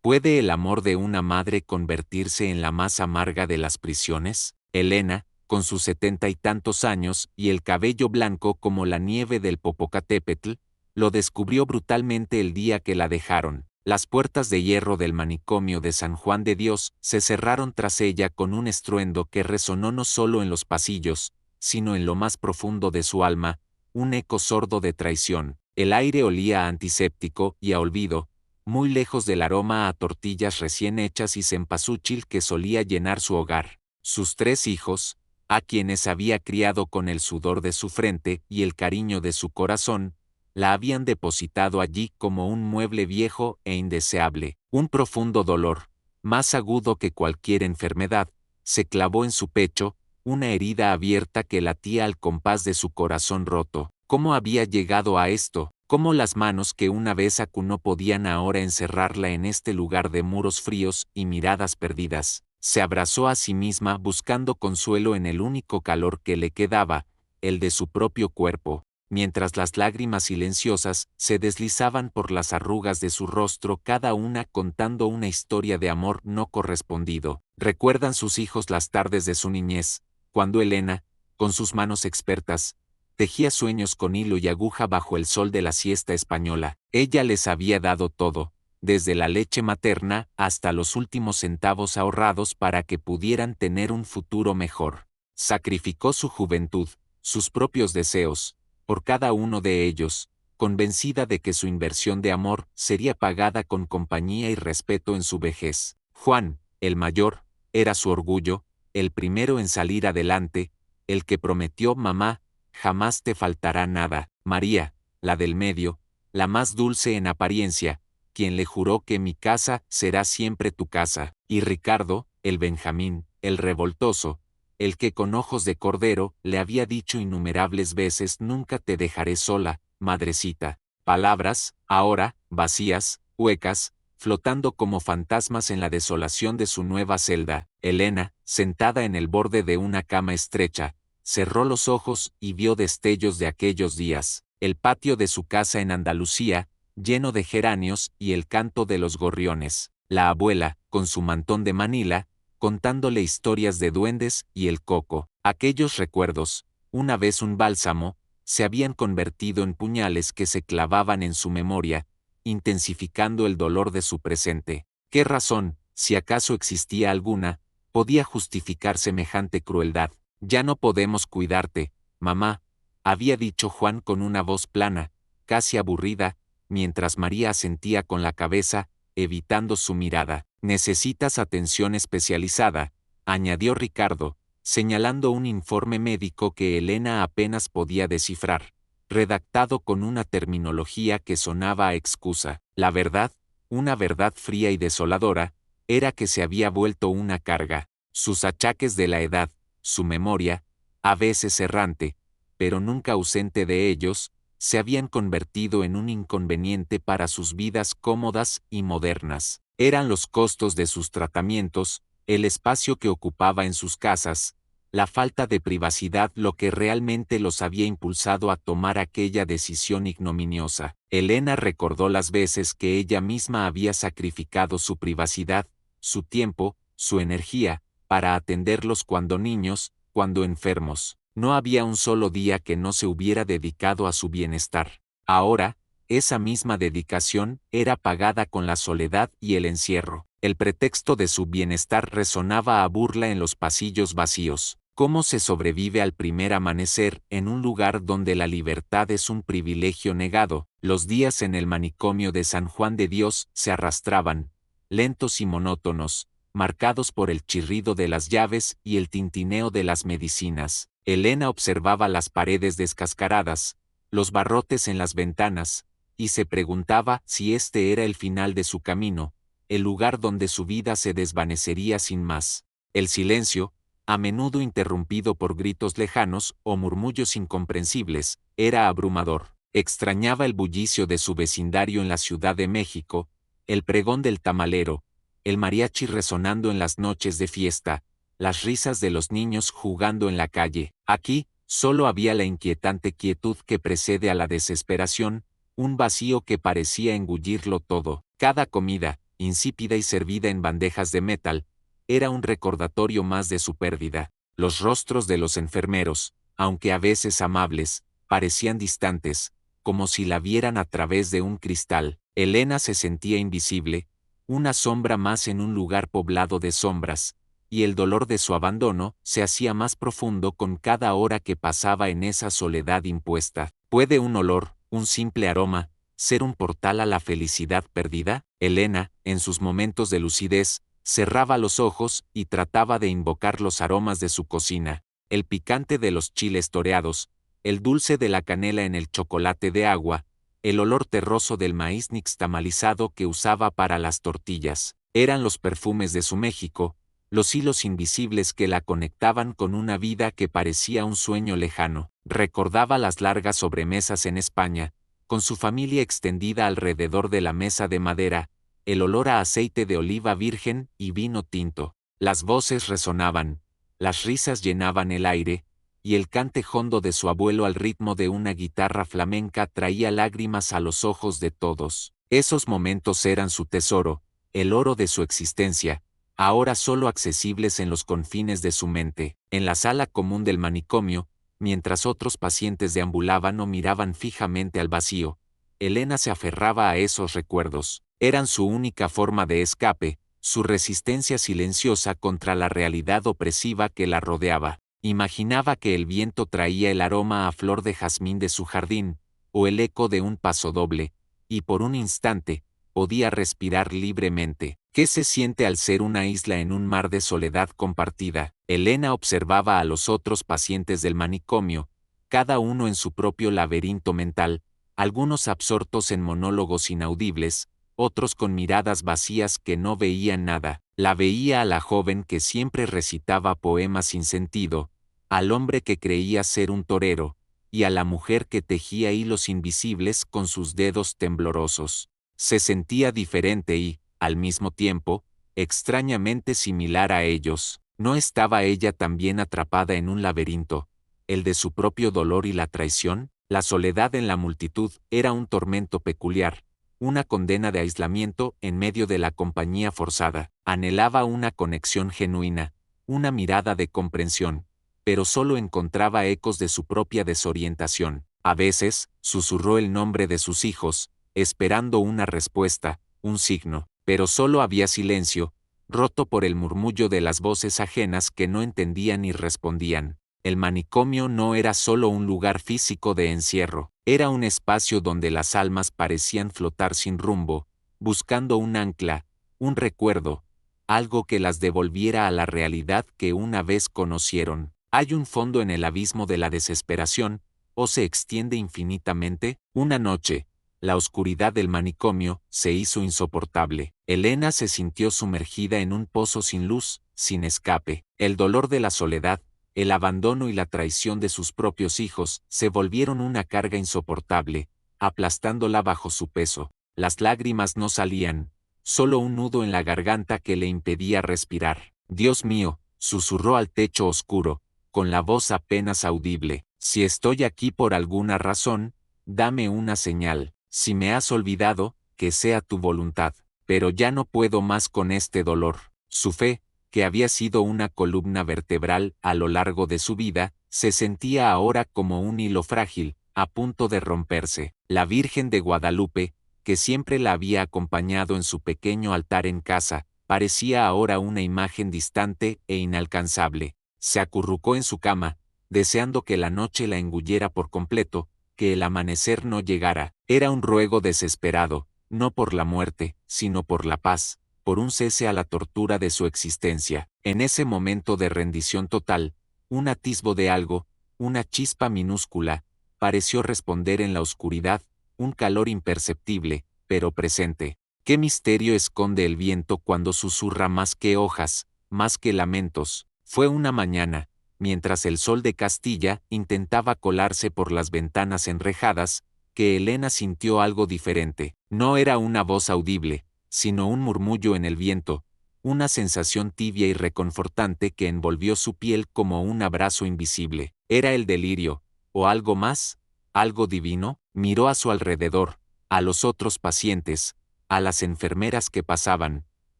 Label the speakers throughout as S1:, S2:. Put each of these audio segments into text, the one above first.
S1: ¿Puede el amor de una madre convertirse en la más amarga de las prisiones? Elena, con sus 70 y tantos años y el cabello blanco como la nieve del Popocatépetl, lo descubrió brutalmente el día que la dejaron. Las puertas de hierro del manicomio de San Juan de Dios se cerraron tras ella con un estruendo que resonó no solo en los pasillos, sino en lo más profundo de su alma, un eco sordo de traición. El aire olía a antiséptico y a olvido, muy lejos del aroma a tortillas recién hechas y cempasúchil que solía llenar su hogar. Sus 3 hijos, a quienes había criado con el sudor de su frente y el cariño de su corazón, la habían depositado allí como un mueble viejo e indeseable. Un profundo dolor, más agudo que cualquier enfermedad, se clavó en su pecho, una herida abierta que latía al compás de su corazón roto. ¿Cómo había llegado a esto? ¿Cómo las manos que una vez acunó podían ahora encerrarla en este lugar de muros fríos y miradas perdidas? Se abrazó a sí misma buscando consuelo en el único calor que le quedaba, el de su propio cuerpo, mientras las lágrimas silenciosas se deslizaban por las arrugas de su rostro, cada una contando una historia de amor no correspondido. Recuerdan sus hijos las tardes de su niñez, cuando Elena, con sus manos expertas, tejía sueños con hilo y aguja bajo el sol de la siesta española. Ella les había dado todo, desde la leche materna hasta los últimos centavos ahorrados para que pudieran tener un futuro mejor. Sacrificó su juventud, sus propios deseos, por cada uno de ellos, convencida de que su inversión de amor sería pagada con compañía y respeto en su vejez. Juan, el mayor, era su orgullo, el primero en salir adelante, el que prometió: mamá, jamás te faltará nada. María, la del medio, la más dulce en apariencia, quien le juró que mi casa será siempre tu casa. Y Ricardo, el Benjamín, el revoltoso, el que con ojos de cordero le había dicho innumerables veces: nunca te dejaré sola, madrecita. Palabras, ahora, vacías, huecas, flotando como fantasmas en la desolación de su nueva celda. Elena, sentada en el borde de una cama estrecha, cerró los ojos y vio destellos de aquellos días, el patio de su casa en Andalucía, lleno de geranios y el canto de los gorriones, la abuela, con su mantón de Manila, contándole historias de duendes y el coco. Aquellos recuerdos, una vez un bálsamo, se habían convertido en puñales que se clavaban en su memoria, intensificando el dolor de su presente. ¿Qué razón, si acaso existía alguna, podía justificar semejante crueldad? Ya no podemos cuidarte, mamá, había dicho Juan con una voz plana, casi aburrida, mientras María asentía con la cabeza, evitando su mirada. Necesitas atención especializada, añadió Ricardo, señalando un informe médico que Elena apenas podía descifrar, redactado con una terminología que sonaba a excusa. La verdad, una verdad fría y desoladora, era que se había vuelto una carga. Sus achaques de la edad, su memoria, a veces errante, pero nunca ausente de ellos, se habían convertido en un inconveniente para sus vidas cómodas y modernas. Eran los costos de sus tratamientos, el espacio que ocupaba en sus casas, la falta de privacidad lo que realmente los había impulsado a tomar aquella decisión ignominiosa. Elena recordó las veces que ella misma había sacrificado su privacidad, su tiempo, su energía, para atenderlos cuando niños, cuando enfermos. No había un solo día que no se hubiera dedicado a su bienestar. Ahora, esa misma dedicación era pagada con la soledad y el encierro. El pretexto de su bienestar resonaba a burla en los pasillos vacíos. ¿Cómo se sobrevive al primer amanecer en un lugar donde la libertad es un privilegio negado? Los días en el manicomio de San Juan de Dios se arrastraban, lentos y monótonos, marcados por el chirrido de las llaves y el tintineo de las medicinas. Elena observaba las paredes descascaradas, los barrotes en las ventanas, y se preguntaba si este era el final de su camino, el lugar donde su vida se desvanecería sin más. El silencio, a menudo interrumpido por gritos lejanos o murmullos incomprensibles, era abrumador. Extrañaba el bullicio de su vecindario en la Ciudad de México, el pregón del tamalero, el mariachi resonando en las noches de fiesta, las risas de los niños jugando en la calle. Aquí, solo había la inquietante quietud que precede a la desesperación, un vacío que parecía engullirlo todo. Cada comida, insípida y servida en bandejas de metal, era un recordatorio más de su pérdida. Los rostros de los enfermeros, aunque a veces amables, parecían distantes, como si la vieran a través de un cristal. Elena se sentía invisible, una sombra más en un lugar poblado de sombras, y el dolor de su abandono se hacía más profundo con cada hora que pasaba en esa soledad impuesta. ¿Puede un olor, un simple aroma, ser un portal a la felicidad perdida? Elena, en sus momentos de lucidez, cerraba los ojos y trataba de invocar los aromas de su cocina, el picante de los chiles toreados, el dulce de la canela en el chocolate de agua, el olor terroso del maíz nixtamalizado que usaba para las tortillas. Eran los perfumes de su México, los hilos invisibles que la conectaban con una vida que parecía un sueño lejano. Recordaba las largas sobremesas en España, con su familia extendida alrededor de la mesa de madera, el olor a aceite de oliva virgen y vino tinto. Las voces resonaban, las risas llenaban el aire, y el cante hondo de su abuelo al ritmo de una guitarra flamenca traía lágrimas a los ojos de todos. Esos momentos eran su tesoro, el oro de su existencia, ahora solo accesibles en los confines de su mente. En la sala común del manicomio, mientras otros pacientes deambulaban o miraban fijamente al vacío, Elena se aferraba a esos recuerdos. Eran su única forma de escape, su resistencia silenciosa contra la realidad opresiva que la rodeaba. Imaginaba que el viento traía el aroma a flor de jazmín de su jardín, o el eco de un pasodoble, y por un instante, podía respirar libremente. ¿Qué se siente al ser una isla en un mar de soledad compartida? Elena observaba a los otros pacientes del manicomio, cada uno en su propio laberinto mental, algunos absortos en monólogos inaudibles, otros con miradas vacías que no veían nada. La veía a la joven que siempre recitaba poemas sin sentido, al hombre que creía ser un torero, y a la mujer que tejía hilos invisibles con sus dedos temblorosos. Se sentía diferente y, al mismo tiempo, extrañamente similar a ellos. ¿No estaba ella también atrapada en un laberinto, el de su propio dolor y la traición? La soledad en la multitud era un tormento peculiar, una condena de aislamiento en medio de la compañía forzada. Anhelaba una conexión genuina, una mirada de comprensión, pero solo encontraba ecos de su propia desorientación. A veces, susurró el nombre de sus hijos, esperando una respuesta, un signo, pero solo había silencio, roto por el murmullo de las voces ajenas que no entendían ni respondían. El manicomio no era solo un lugar físico de encierro, era un espacio donde las almas parecían flotar sin rumbo, buscando un ancla, un recuerdo, algo que las devolviera a la realidad que una vez conocieron. ¿Hay un fondo en el abismo de la desesperación, o se extiende infinitamente? Una noche, la oscuridad del manicomio se hizo insoportable. Elena se sintió sumergida en un pozo sin luz, sin escape. El dolor de la soledad, el abandono y la traición de sus propios hijos se volvieron una carga insoportable, aplastándola bajo su peso. Las lágrimas no salían, solo un nudo en la garganta que le impedía respirar. Dios mío, susurró al techo oscuro, con la voz apenas audible, si estoy aquí por alguna razón, dame una señal. Si me has olvidado, que sea tu voluntad. Pero ya no puedo más con este dolor. Su fe, que había sido una columna vertebral a lo largo de su vida, se sentía ahora como un hilo frágil, a punto de romperse. La Virgen de Guadalupe, que siempre la había acompañado en su pequeño altar en casa, parecía ahora una imagen distante e inalcanzable. Se acurrucó en su cama, deseando que la noche la engulliera por completo, que el amanecer no llegara. Era un ruego desesperado, no por la muerte, sino por la paz, por un cese a la tortura de su existencia. En ese momento de rendición total, un atisbo de algo, una chispa minúscula, pareció responder en la oscuridad, un calor imperceptible, pero presente. ¿Qué misterio esconde el viento cuando susurra más que hojas, más que lamentos? Fue una mañana, mientras el sol de Castilla intentaba colarse por las ventanas enrejadas, que Elena sintió algo diferente. No era una voz audible, sino un murmullo en el viento, una sensación tibia y reconfortante que envolvió su piel como un abrazo invisible. ¿Era el delirio, o algo más, algo divino? Miró a su alrededor, a los otros pacientes, a las enfermeras que pasaban,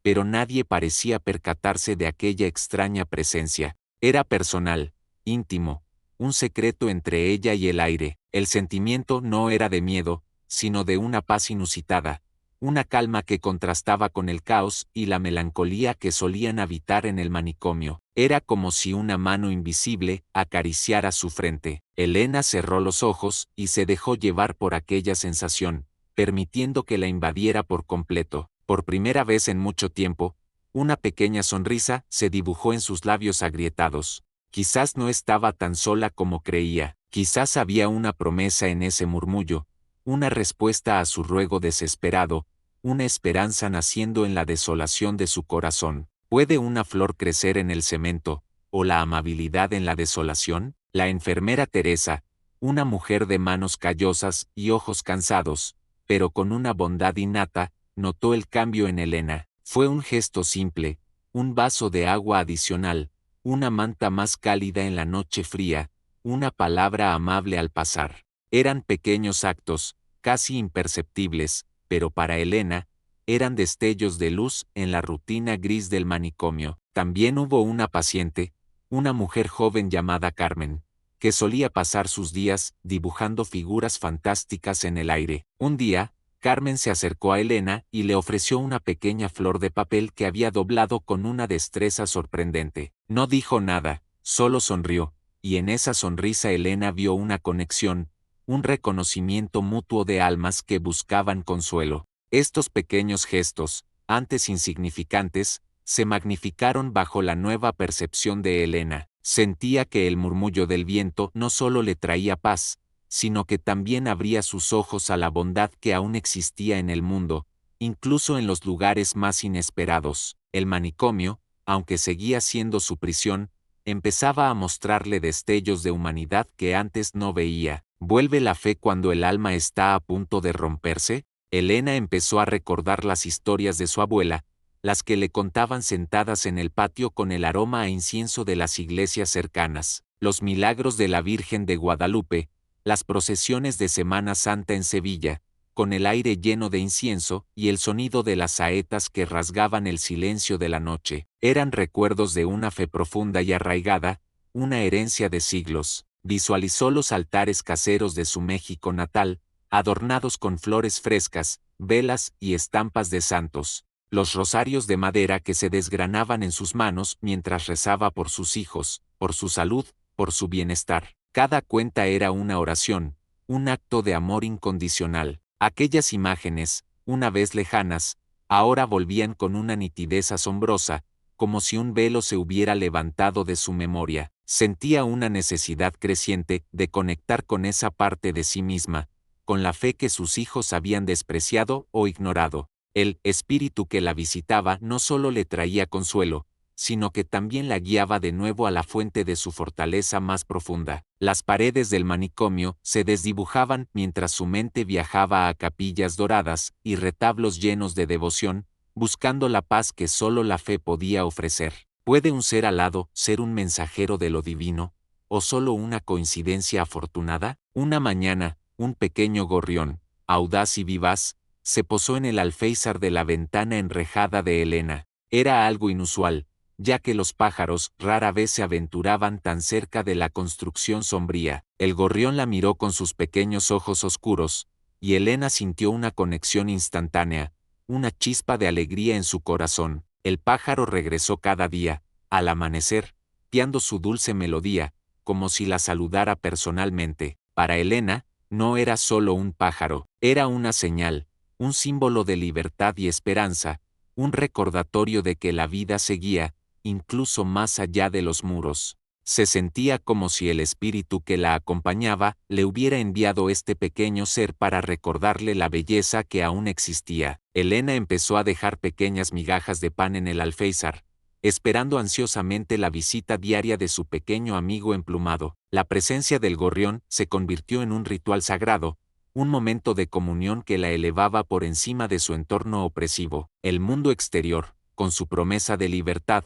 S1: pero nadie parecía percatarse de aquella extraña presencia. Era personal, íntimo, un secreto entre ella y el aire. El sentimiento no era de miedo, sino de una paz inusitada, una calma que contrastaba con el caos y la melancolía que solían habitar en el manicomio. Era como si una mano invisible acariciara su frente. Elena cerró los ojos y se dejó llevar por aquella sensación, permitiendo que la invadiera por completo. Por primera vez en mucho tiempo, una pequeña sonrisa se dibujó en sus labios agrietados. Quizás no estaba tan sola como creía, quizás había una promesa en ese murmullo, una respuesta a su ruego desesperado, una esperanza naciendo en la desolación de su corazón. ¿Puede una flor crecer en el cemento, o la amabilidad en la desolación? La enfermera Teresa, una mujer de manos callosas y ojos cansados, pero con una bondad innata, notó el cambio en Elena. Fue un gesto simple, un vaso de agua adicional, una manta más cálida en la noche fría, una palabra amable al pasar. Eran pequeños actos, casi imperceptibles, pero para Elena, eran destellos de luz en la rutina gris del manicomio. También hubo una paciente, una mujer joven llamada Carmen, que solía pasar sus días dibujando figuras fantásticas en el aire. Un día, Carmen se acercó a Elena y le ofreció una pequeña flor de papel que había doblado con una destreza sorprendente. No dijo nada, solo sonrió, y en esa sonrisa Elena vio una conexión, un reconocimiento mutuo de almas que buscaban consuelo. Estos pequeños gestos, antes insignificantes, se magnificaron bajo la nueva percepción de Elena. Sentía que el murmullo del viento no solo le traía paz, sino que también abría sus ojos a la bondad que aún existía en el mundo, incluso en los lugares más inesperados. El manicomio, aunque seguía siendo su prisión, empezaba a mostrarle destellos de humanidad que antes no veía. ¿Vuelve la fe cuando el alma está a punto de romperse? Elena empezó a recordar las historias de su abuela, las que le contaban sentadas en el patio con el aroma a incienso de las iglesias cercanas, los milagros de la Virgen de Guadalupe, las procesiones de Semana Santa en Sevilla, con el aire lleno de incienso y el sonido de las saetas que rasgaban el silencio de la noche. Eran recuerdos de una fe profunda y arraigada, una herencia de siglos. Visualizó los altares caseros de su México natal, adornados con flores frescas, velas y estampas de santos, los rosarios de madera que se desgranaban en sus manos mientras rezaba por sus hijos, por su salud, por su bienestar. Cada cuenta era una oración, un acto de amor incondicional. Aquellas imágenes, una vez lejanas, ahora volvían con una nitidez asombrosa, como si un velo se hubiera levantado de su memoria. Sentía una necesidad creciente de conectar con esa parte de sí misma, con la fe que sus hijos habían despreciado o ignorado. El espíritu que la visitaba no solo le traía consuelo, sino que también la guiaba de nuevo a la fuente de su fortaleza más profunda. Las paredes del manicomio se desdibujaban mientras su mente viajaba a capillas doradas y retablos llenos de devoción, buscando la paz que solo la fe podía ofrecer. ¿Puede un ser alado ser un mensajero de lo divino, o solo una coincidencia afortunada? Una mañana, un pequeño gorrión, audaz y vivaz, se posó en el alféizar de la ventana enrejada de Elena. Era algo inusual, ya que los pájaros rara vez se aventuraban tan cerca de la construcción sombría. El gorrión la miró con sus pequeños ojos oscuros, y Elena sintió una conexión instantánea, una chispa de alegría en su corazón. El pájaro regresó cada día, al amanecer, piando su dulce melodía, como si la saludara personalmente. Para Elena, no era solo un pájaro, era una señal, un símbolo de libertad y esperanza, un recordatorio de que la vida seguía, incluso más allá de los muros. Se sentía como si el espíritu que la acompañaba le hubiera enviado este pequeño ser para recordarle la belleza que aún existía. Elena empezó a dejar pequeñas migajas de pan en el alféizar, esperando ansiosamente la visita diaria de su pequeño amigo emplumado. La presencia del gorrión se convirtió en un ritual sagrado, un momento de comunión que la elevaba por encima de su entorno opresivo. El mundo exterior, con su promesa de libertad,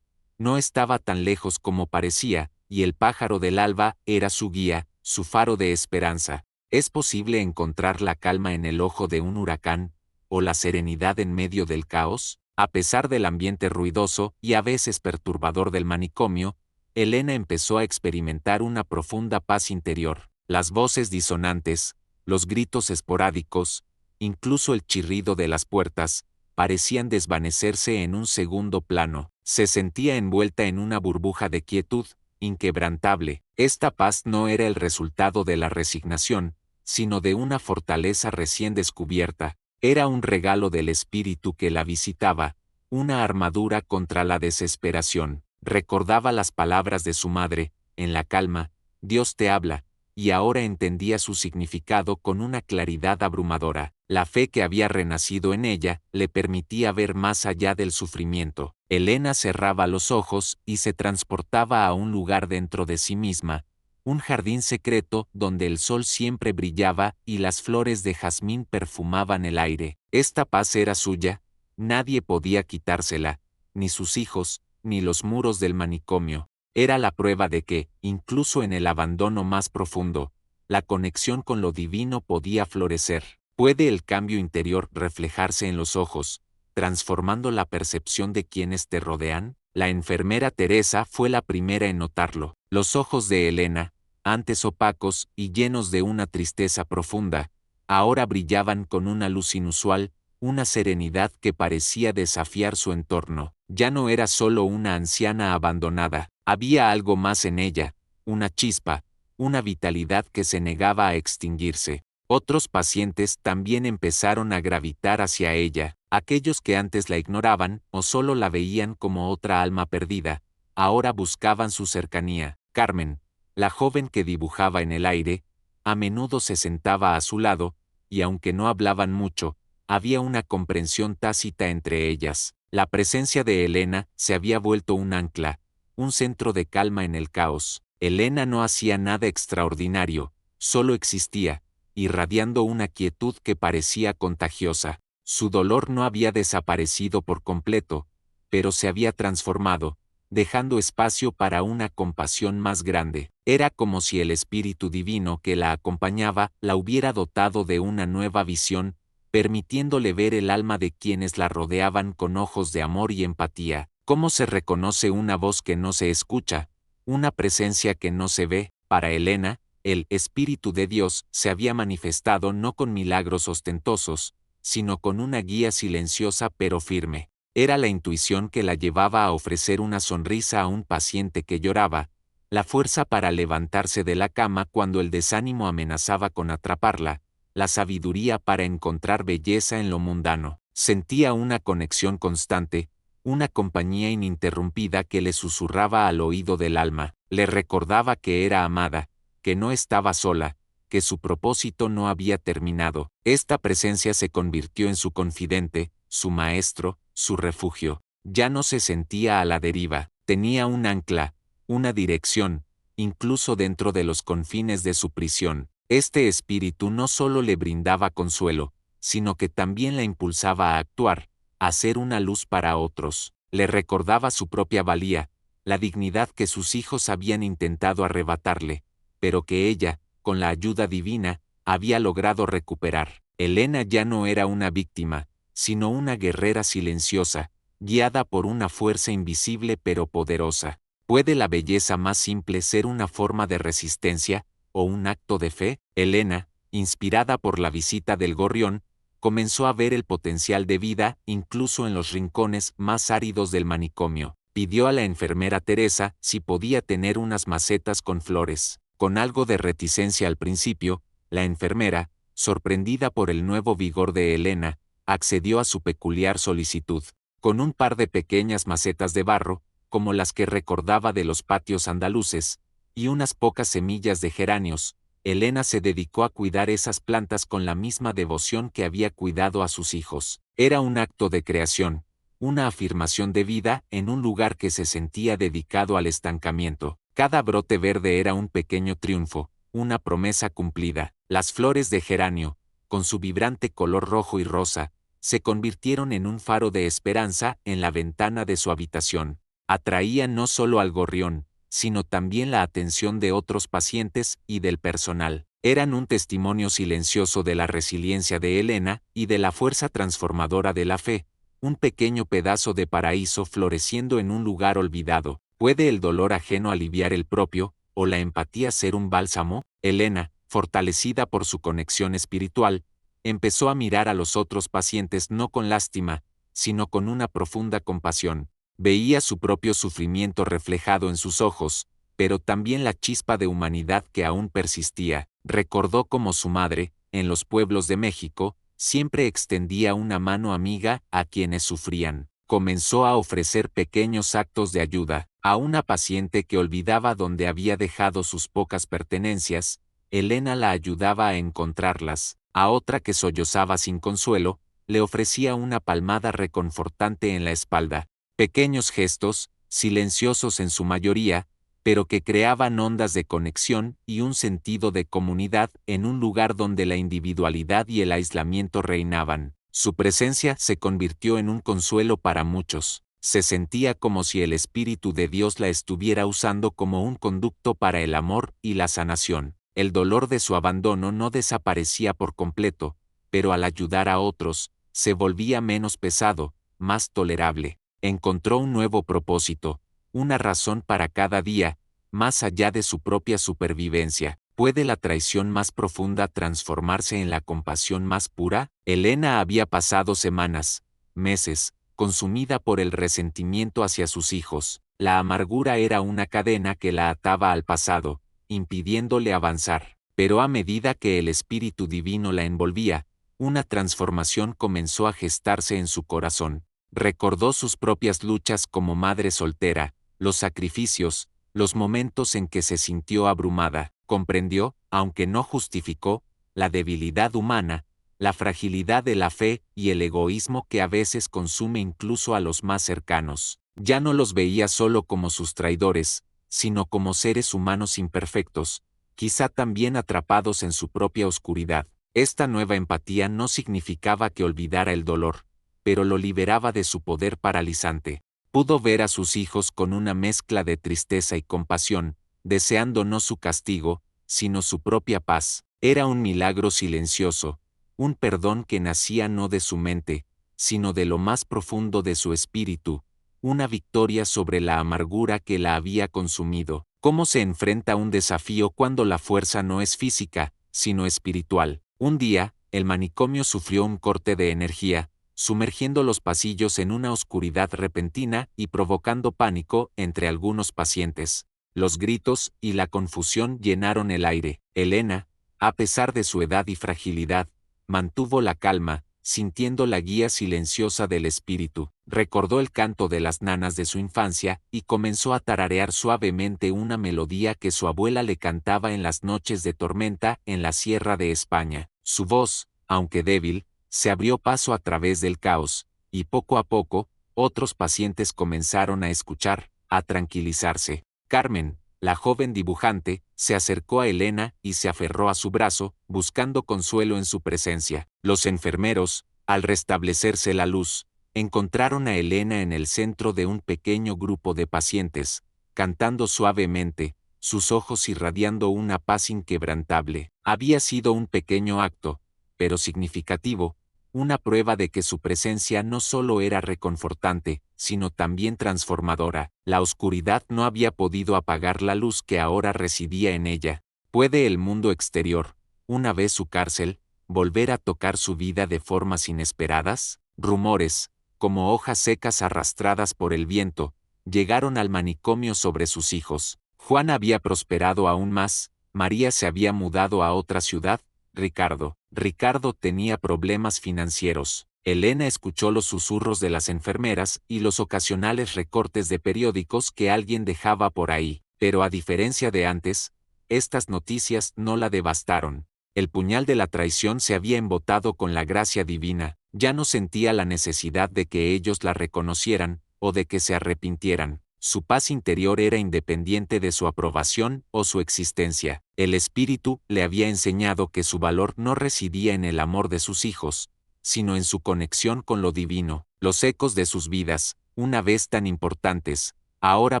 S1: no estaba tan lejos como parecía, y el pájaro del alba era su guía, su faro de esperanza. ¿Es posible encontrar la calma en el ojo de un huracán, o la serenidad en medio del caos? A pesar del ambiente ruidoso y a veces perturbador del manicomio, Elena empezó a experimentar una profunda paz interior. Las voces disonantes, los gritos esporádicos, incluso el chirrido de las puertas, parecían desvanecerse en un segundo plano. Se sentía envuelta en una burbuja de quietud, inquebrantable. Esta paz no era el resultado de la resignación, sino de una fortaleza recién descubierta. Era un regalo del espíritu que la visitaba, una armadura contra la desesperación. Recordaba las palabras de su madre, en la calma, Dios te habla, y ahora entendía su significado con una claridad abrumadora. La fe que había renacido en ella le permitía ver más allá del sufrimiento. Elena cerraba los ojos y se transportaba a un lugar dentro de sí misma, un jardín secreto donde el sol siempre brillaba y las flores de jazmín perfumaban el aire. Esta paz era suya, nadie podía quitársela, ni sus hijos, ni los muros del manicomio. Era la prueba de que, incluso en el abandono más profundo, la conexión con lo divino podía florecer. ¿Puede el cambio interior reflejarse en los ojos, transformando la percepción de quienes te rodean? La enfermera Teresa fue la primera en notarlo. Los ojos de Elena, antes opacos y llenos de una tristeza profunda, ahora brillaban con una luz inusual, una serenidad que parecía desafiar su entorno. Ya no era solo una anciana abandonada, había algo más en ella, una chispa, una vitalidad que se negaba a extinguirse. Otros pacientes también empezaron a gravitar hacia ella, aquellos que antes la ignoraban o solo la veían como otra alma perdida, ahora buscaban su cercanía. Carmen, la joven que dibujaba en el aire, a menudo se sentaba a su lado, y aunque no hablaban mucho, había una comprensión tácita entre ellas. La presencia de Elena se había vuelto un ancla, un centro de calma en el caos. Elena no hacía nada extraordinario, solo existía, irradiando una quietud que parecía contagiosa. Su dolor no había desaparecido por completo, pero se había transformado, dejando espacio para una compasión más grande. Era como si el Espíritu Divino que la acompañaba la hubiera dotado de una nueva visión, permitiéndole ver el alma de quienes la rodeaban con ojos de amor y empatía. ¿Cómo se reconoce una voz que no se escucha, una presencia que no se ve? Para Elena, el Espíritu de Dios se había manifestado no con milagros ostentosos, sino con una guía silenciosa pero firme. Era la intuición que la llevaba a ofrecer una sonrisa a un paciente que lloraba, la fuerza para levantarse de la cama cuando el desánimo amenazaba con atraparla, la sabiduría para encontrar belleza en lo mundano. Sentía una conexión constante, una compañía ininterrumpida que le susurraba al oído del alma, le recordaba que era amada, que no estaba sola, que su propósito no había terminado. Esta presencia se convirtió en su confidente, su maestro, su refugio. Ya no se sentía a la deriva, tenía un ancla, una dirección, incluso dentro de los confines de su prisión. Este espíritu no solo le brindaba consuelo, sino que también la impulsaba a actuar, a ser una luz para otros. Le recordaba su propia valía, la dignidad que sus hijos habían intentado arrebatarle, pero que ella, con la ayuda divina, había logrado recuperar. Elena ya no era una víctima, sino una guerrera silenciosa, guiada por una fuerza invisible pero poderosa. ¿Puede la belleza más simple ser una forma de resistencia, o un acto de fe? Elena, inspirada por la visita del gorrión, comenzó a ver el potencial de vida incluso en los rincones más áridos del manicomio. Pidió a la enfermera Teresa si podía tener unas macetas con flores. Con algo de reticencia al principio, la enfermera, sorprendida por el nuevo vigor de Elena, accedió a su peculiar solicitud. Con un par de pequeñas macetas de barro, como las que recordaba de los patios andaluces, y unas pocas semillas de geranios, Elena se dedicó a cuidar esas plantas con la misma devoción que había cuidado a sus hijos. Era un acto de creación, una afirmación de vida en un lugar que se sentía dedicado al estancamiento. Cada brote verde era un pequeño triunfo, una promesa cumplida. Las flores de geranio, con su vibrante color rojo y rosa, se convirtieron en un faro de esperanza en la ventana de su habitación. Atraían no solo al gorrión, sino también la atención de otros pacientes y del personal. Eran un testimonio silencioso de la resiliencia de Elena y de la fuerza transformadora de la fe, un pequeño pedazo de paraíso floreciendo en un lugar olvidado. ¿Puede el dolor ajeno aliviar el propio, o la empatía ser un bálsamo? Elena, fortalecida por su conexión espiritual, empezó a mirar a los otros pacientes no con lástima, sino con una profunda compasión. Veía su propio sufrimiento reflejado en sus ojos, pero también la chispa de humanidad que aún persistía. Recordó cómo su madre, en los pueblos de México, siempre extendía una mano amiga a quienes sufrían. Comenzó a ofrecer pequeños actos de ayuda. A una paciente que olvidaba dónde había dejado sus pocas pertenencias, Elena la ayudaba a encontrarlas. A otra que sollozaba sin consuelo, le ofrecía una palmada reconfortante en la espalda. Pequeños gestos, silenciosos en su mayoría, pero que creaban ondas de conexión y un sentido de comunidad en un lugar donde la individualidad y el aislamiento reinaban. Su presencia se convirtió en un consuelo para muchos. Se sentía como si el Espíritu de Dios la estuviera usando como un conducto para el amor y la sanación. El dolor de su abandono no desaparecía por completo, pero al ayudar a otros, se volvía menos pesado, más tolerable. Encontró un nuevo propósito, una razón para cada día, más allá de su propia supervivencia. ¿Puede la traición más profunda transformarse en la compasión más pura? Elena había pasado semanas, meses, consumida por el resentimiento hacia sus hijos. La amargura era una cadena que la ataba al pasado, impidiéndole avanzar. Pero a medida que el Espíritu Divino la envolvía, una transformación comenzó a gestarse en su corazón. Recordó sus propias luchas como madre soltera, los sacrificios, los momentos en que se sintió abrumada. Comprendió, aunque no justificó, la debilidad humana, la fragilidad de la fe y el egoísmo que a veces consume incluso a los más cercanos. Ya no los veía solo como sus traidores, sino como seres humanos imperfectos, quizá también atrapados en su propia oscuridad. Esta nueva empatía no significaba que olvidara el dolor, pero lo liberaba de su poder paralizante. Pudo ver a sus hijos con una mezcla de tristeza y compasión, deseando no su castigo, sino su propia paz. Era un milagro silencioso, un perdón que nacía no de su mente, sino de lo más profundo de su espíritu, una victoria sobre la amargura que la había consumido. ¿Cómo se enfrenta un desafío cuando la fuerza no es física, sino espiritual? Un día, el manicomio sufrió un corte de energía, sumergiendo los pasillos en una oscuridad repentina y provocando pánico entre algunos pacientes. Los gritos y la confusión llenaron el aire. Elena, a pesar de su edad y fragilidad, mantuvo la calma, sintiendo la guía silenciosa del espíritu. Recordó el canto de las nanas de su infancia y comenzó a tararear suavemente una melodía que su abuela le cantaba en las noches de tormenta en la Sierra de España. Su voz, aunque débil, se abrió paso a través del caos, y poco a poco, otros pacientes comenzaron a escuchar, a tranquilizarse. Carmen, la joven dibujante, se acercó a Elena y se aferró a su brazo, buscando consuelo en su presencia. Los enfermeros, al restablecerse la luz, encontraron a Elena en el centro de un pequeño grupo de pacientes, cantando suavemente, sus ojos irradiando una paz inquebrantable. Había sido un pequeño acto, pero significativo, una prueba de que su presencia no solo era reconfortante, sino también transformadora. La oscuridad no había podido apagar la luz que ahora residía en ella. ¿Puede el mundo exterior, una vez su cárcel, volver a tocar su vida de formas inesperadas? Rumores, como hojas secas arrastradas por el viento, llegaron al manicomio sobre sus hijos. Juan había prosperado aún más, María se había mudado a otra ciudad, Ricardo tenía problemas financieros. Elena escuchó los susurros de las enfermeras y los ocasionales recortes de periódicos que alguien dejaba por ahí, pero a diferencia de antes, estas noticias no la devastaron. El puñal de la traición se había embotado con la gracia divina, ya no sentía la necesidad de que ellos la reconocieran, o de que se arrepintieran. Su paz interior era independiente de su aprobación o su existencia. El Espíritu le había enseñado que su valor no residía en el amor de sus hijos, sino en su conexión con lo divino. Los ecos de sus vidas, una vez tan importantes, ahora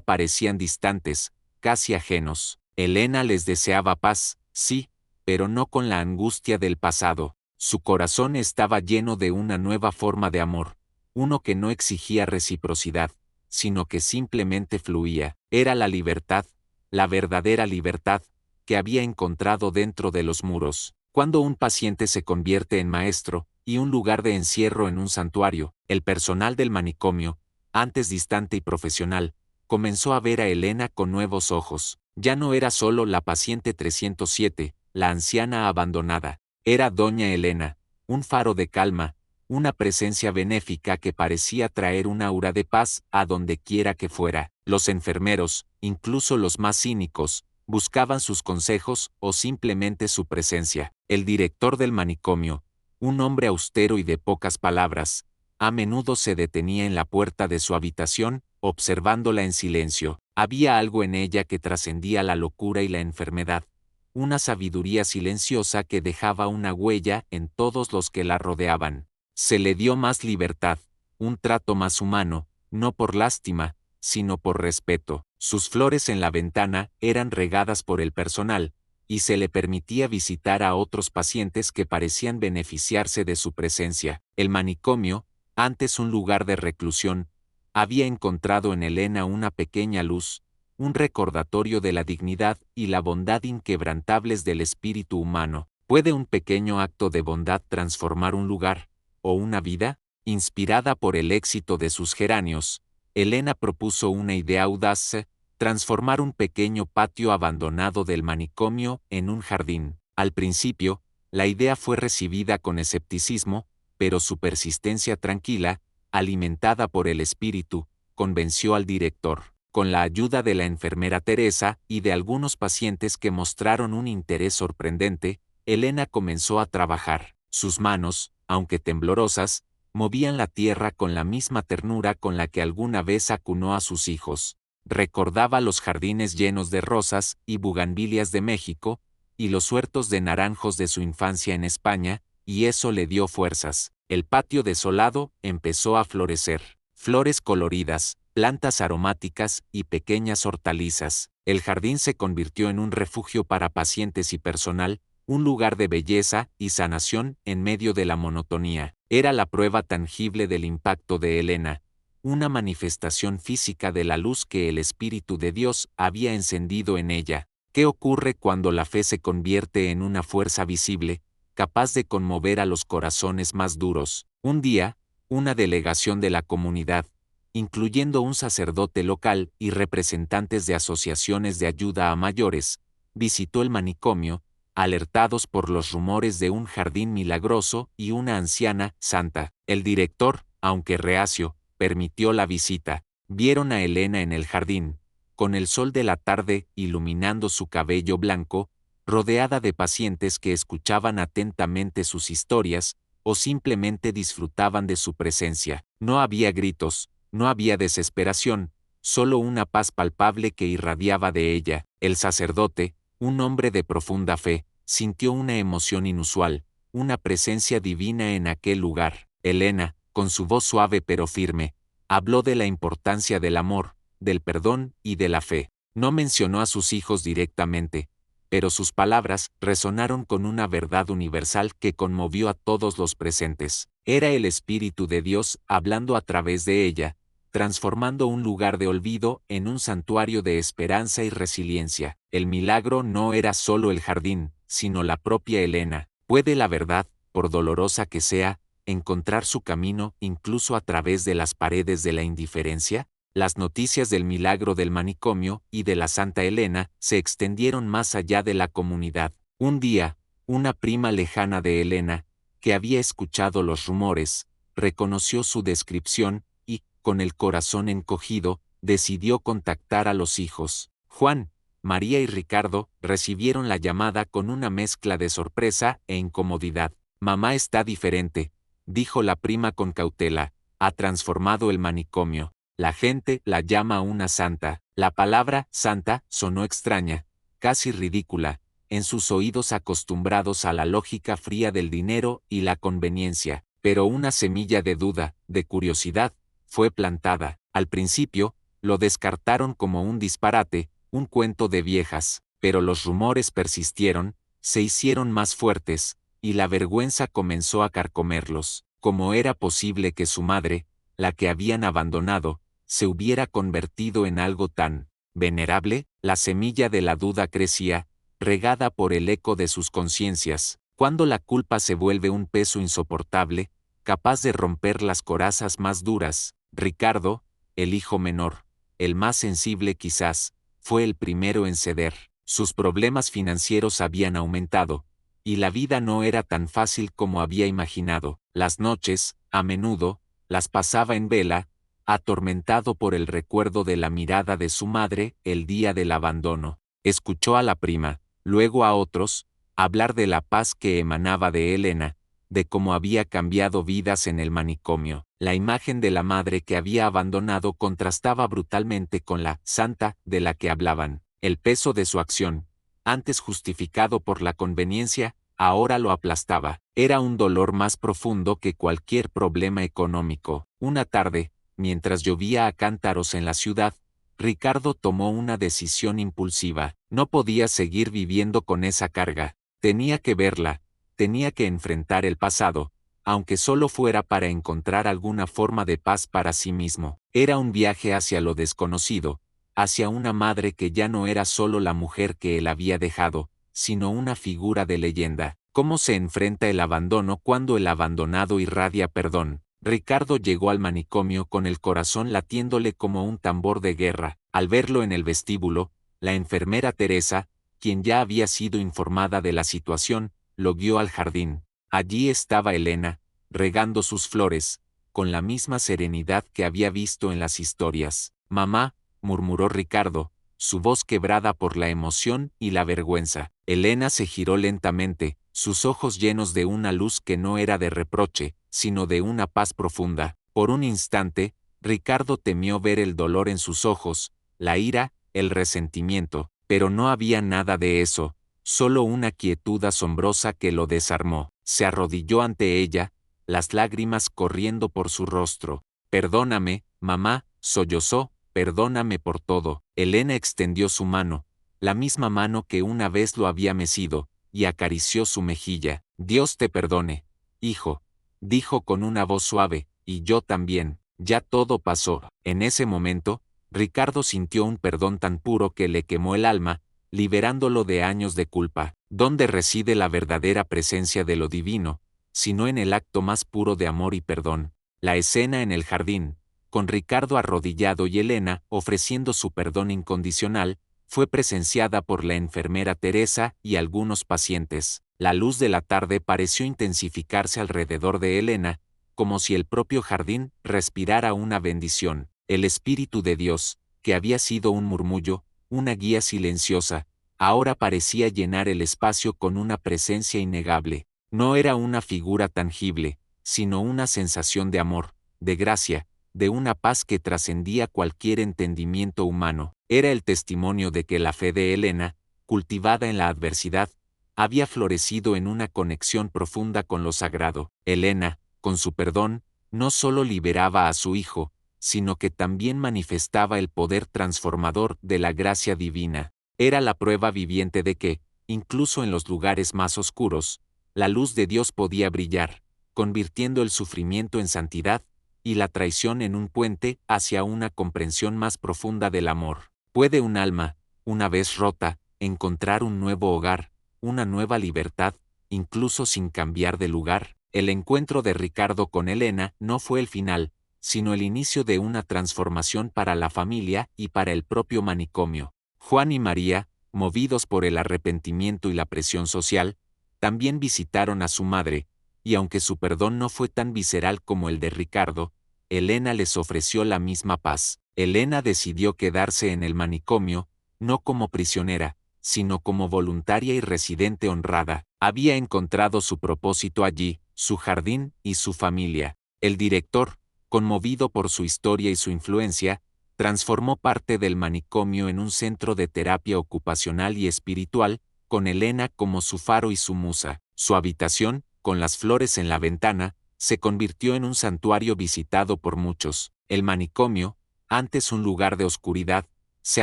S1: parecían distantes, casi ajenos. Elena les deseaba paz, sí, pero no con la angustia del pasado. Su corazón estaba lleno de una nueva forma de amor, uno que no exigía reciprocidad, sino que simplemente fluía. Era la libertad, la verdadera libertad, que había encontrado dentro de los muros. Cuando un paciente se convierte en maestro, y un lugar de encierro en un santuario, el personal del manicomio, antes distante y profesional, comenzó a ver a Elena con nuevos ojos. Ya no era solo la paciente 307, la anciana abandonada. Era doña Elena, un faro de calma, una presencia benéfica que parecía traer un aura de paz a donde quiera que fuera. Los enfermeros, incluso los más cínicos, buscaban sus consejos o simplemente su presencia. El director del manicomio, un hombre austero y de pocas palabras, a menudo se detenía en la puerta de su habitación, observándola en silencio. Había algo en ella que trascendía la locura y la enfermedad, una sabiduría silenciosa que dejaba una huella en todos los que la rodeaban. Se le dio más libertad, un trato más humano, no por lástima, sino por respeto. Sus flores en la ventana eran regadas por el personal, y se le permitía visitar a otros pacientes que parecían beneficiarse de su presencia. El manicomio, antes un lugar de reclusión, había encontrado en Elena una pequeña luz, un recordatorio de la dignidad y la bondad inquebrantables del espíritu humano. ¿Puede un pequeño acto de bondad transformar un lugar, o una vida? Inspirada por el éxito de sus geranios, Elena propuso una idea audaz: transformar un pequeño patio abandonado del manicomio en un jardín. Al principio, la idea fue recibida con escepticismo, pero su persistencia tranquila, alimentada por el espíritu, convenció al director. Con la ayuda de la enfermera Teresa y de algunos pacientes que mostraron un interés sorprendente, Elena comenzó a trabajar. Sus manos, aunque temblorosas, movían la tierra con la misma ternura con la que alguna vez acunó a sus hijos. Recordaba los jardines llenos de rosas y buganvilias de México, y los huertos de naranjos de su infancia en España, y eso le dio fuerzas. El patio desolado empezó a florecer. Flores coloridas, plantas aromáticas y pequeñas hortalizas. El jardín se convirtió en un refugio para pacientes y personal, un lugar de belleza y sanación en medio de la monotonía. Era la prueba tangible del impacto de Elena, una manifestación física de la luz que el Espíritu de Dios había encendido en ella. ¿Qué ocurre cuando la fe se convierte en una fuerza visible, capaz de conmover a los corazones más duros? Un día, una delegación de la comunidad, incluyendo un sacerdote local y representantes de asociaciones de ayuda a mayores, visitó el manicomio, alertados por los rumores de un jardín milagroso y una anciana santa. El director, aunque reacio, permitió la visita. Vieron a Elena en el jardín, con el sol de la tarde iluminando su cabello blanco, rodeada de pacientes que escuchaban atentamente sus historias, o simplemente disfrutaban de su presencia. No había gritos, no había desesperación, solo una paz palpable que irradiaba de ella. El sacerdote, un hombre de profunda fe, sintió una emoción inusual, una presencia divina en aquel lugar. Elena, con su voz suave pero firme, habló de la importancia del amor, del perdón y de la fe. No mencionó a sus hijos directamente, pero sus palabras resonaron con una verdad universal que conmovió a todos los presentes. Era el Espíritu de Dios hablando a través de ella, transformando un lugar de olvido en un santuario de esperanza y resiliencia. El milagro no era solo el jardín, sino la propia Elena. ¿Puede la verdad, por dolorosa que sea, encontrar su camino incluso a través de las paredes de la indiferencia? Las noticias del milagro del manicomio y de la Santa Elena se extendieron más allá de la comunidad. Un día, una prima lejana de Elena, que había escuchado los rumores, reconoció su descripción y, con el corazón encogido, decidió contactar a los hijos. Juan, María y Ricardo recibieron la llamada con una mezcla de sorpresa e incomodidad. «Mamá está diferente», dijo la prima con cautela, «ha transformado el manicomio. La gente la llama una santa». La palabra «santa» sonó extraña, casi ridícula, en sus oídos acostumbrados a la lógica fría del dinero y la conveniencia, pero una semilla de duda, de curiosidad, fue plantada. Al principio, lo descartaron como un disparate, un cuento de viejas, pero los rumores persistieron, se hicieron más fuertes, y la vergüenza comenzó a carcomerlos. ¿Cómo era posible que su madre, la que habían abandonado, se hubiera convertido en algo tan venerable? La semilla de la duda crecía, regada por el eco de sus conciencias. Cuando la culpa se vuelve un peso insoportable, capaz de romper las corazas más duras, Ricardo, el hijo menor, el más sensible quizás, fue el primero en ceder. Sus problemas financieros habían aumentado, y la vida no era tan fácil como había imaginado. Las noches, a menudo, las pasaba en vela, atormentado por el recuerdo de la mirada de su madre el día del abandono. Escuchó a la prima, luego a otros, hablar de la paz que emanaba de Elena, de cómo había cambiado vidas en el manicomio. La imagen de la madre que había abandonado contrastaba brutalmente con la santa de la que hablaban. El peso de su acción, antes justificado por la conveniencia, ahora lo aplastaba. Era un dolor más profundo que cualquier problema económico. Una tarde, mientras llovía a cántaros en la ciudad, Ricardo tomó una decisión impulsiva. No podía seguir viviendo con esa carga. Tenía que verla, tenía que enfrentar el pasado, aunque solo fuera para encontrar alguna forma de paz para sí mismo. Era un viaje hacia lo desconocido, hacia una madre que ya no era solo la mujer que él había dejado, sino una figura de leyenda. ¿Cómo se enfrenta el abandono cuando el abandonado irradia perdón? Ricardo llegó al manicomio con el corazón latiéndole como un tambor de guerra. Al verlo en el vestíbulo, la enfermera Teresa, quien ya había sido informada de la situación, lo guió al jardín. Allí estaba Elena, regando sus flores, con la misma serenidad que había visto en las historias. «Mamá», murmuró Ricardo, su voz quebrada por la emoción y la vergüenza. Elena se giró lentamente, sus ojos llenos de una luz que no era de reproche, sino de una paz profunda. Por un instante, Ricardo temió ver el dolor en sus ojos, la ira, el resentimiento, pero no había nada de eso, solo una quietud asombrosa que lo desarmó. Se arrodilló ante ella, las lágrimas corriendo por su rostro. «Perdóname, mamá», sollozó, «perdóname por todo». Elena extendió su mano, la misma mano que una vez lo había mecido, y acarició su mejilla. «Dios te perdone, hijo», dijo con una voz suave, «y yo también, ya todo pasó». En ese momento, Ricardo sintió un perdón tan puro que le quemó el alma, liberándolo de años de culpa. ¿Dónde reside la verdadera presencia de lo divino, sino en el acto más puro de amor y perdón? La escena en el jardín, con Ricardo arrodillado y Elena ofreciendo su perdón incondicional, fue presenciada por la enfermera Teresa y algunos pacientes. La luz de la tarde pareció intensificarse alrededor de Elena, como si el propio jardín respirara una bendición. El Espíritu de Dios, que había sido un murmullo, una guía silenciosa, ahora parecía llenar el espacio con una presencia innegable. No era una figura tangible, sino una sensación de amor, de gracia, de una paz que trascendía cualquier entendimiento humano. Era el testimonio de que la fe de Elena, cultivada en la adversidad, había florecido en una conexión profunda con lo sagrado. Elena, con su perdón, no solo liberaba a su hijo, sino que también manifestaba el poder transformador de la gracia divina. Era la prueba viviente de que, incluso en los lugares más oscuros, la luz de Dios podía brillar, convirtiendo el sufrimiento en santidad, y la traición en un puente hacia una comprensión más profunda del amor. ¿Puede un alma, una vez rota, encontrar un nuevo hogar, una nueva libertad, incluso sin cambiar de lugar? El encuentro de Ricardo con Elena no fue el final, sino el inicio de una transformación para la familia y para el propio manicomio. Juan y María, movidos por el arrepentimiento y la presión social, también visitaron a su madre, y aunque su perdón no fue tan visceral como el de Ricardo, Elena les ofreció la misma paz. Elena decidió quedarse en el manicomio, no como prisionera, sino como voluntaria y residente honrada. Había encontrado su propósito allí, su jardín y su familia. El director, conmovido por su historia y su influencia, transformó parte del manicomio en un centro de terapia ocupacional y espiritual, con Elena como su faro y su musa. Su habitación, con las flores en la ventana, se convirtió en un santuario visitado por muchos. El manicomio, antes un lugar de oscuridad, se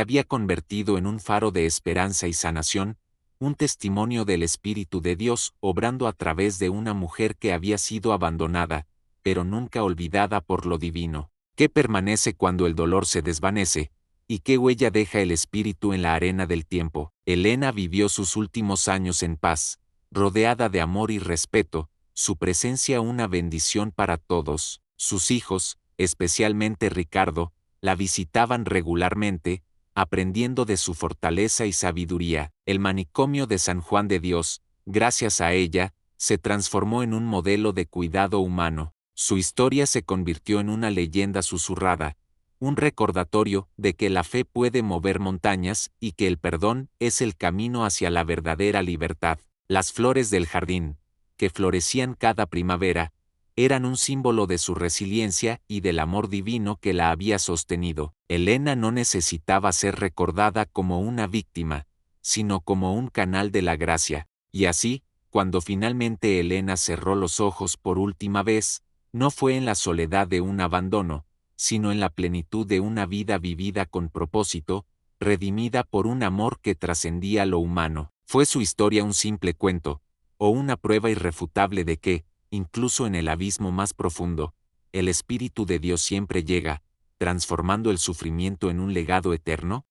S1: había convertido en un faro de esperanza y sanación, un testimonio del Espíritu de Dios obrando a través de una mujer que había sido abandonada, pero nunca olvidada por lo divino. ¿Qué permanece cuando el dolor se desvanece? ¿Y qué huella deja el espíritu en la arena del tiempo? Elena vivió sus últimos años en paz, rodeada de amor y respeto, su presencia una bendición para todos. Sus hijos, especialmente Ricardo, la visitaban regularmente, aprendiendo de su fortaleza y sabiduría. El manicomio de San Juan de Dios, gracias a ella, se transformó en un modelo de cuidado humano. Su historia se convirtió en una leyenda susurrada, un recordatorio de que la fe puede mover montañas y que el perdón es el camino hacia la verdadera libertad. Las flores del jardín, que florecían cada primavera, eran un símbolo de su resiliencia y del amor divino que la había sostenido. Elena no necesitaba ser recordada como una víctima, sino como un canal de la gracia. Y así, cuando finalmente Elena cerró los ojos por última vez, no fue en la soledad de un abandono, sino en la plenitud de una vida vivida con propósito, redimida por un amor que trascendía lo humano. ¿Fue su historia un simple cuento, o una prueba irrefutable de que, incluso en el abismo más profundo, el Espíritu de Dios siempre llega, transformando el sufrimiento en un legado eterno?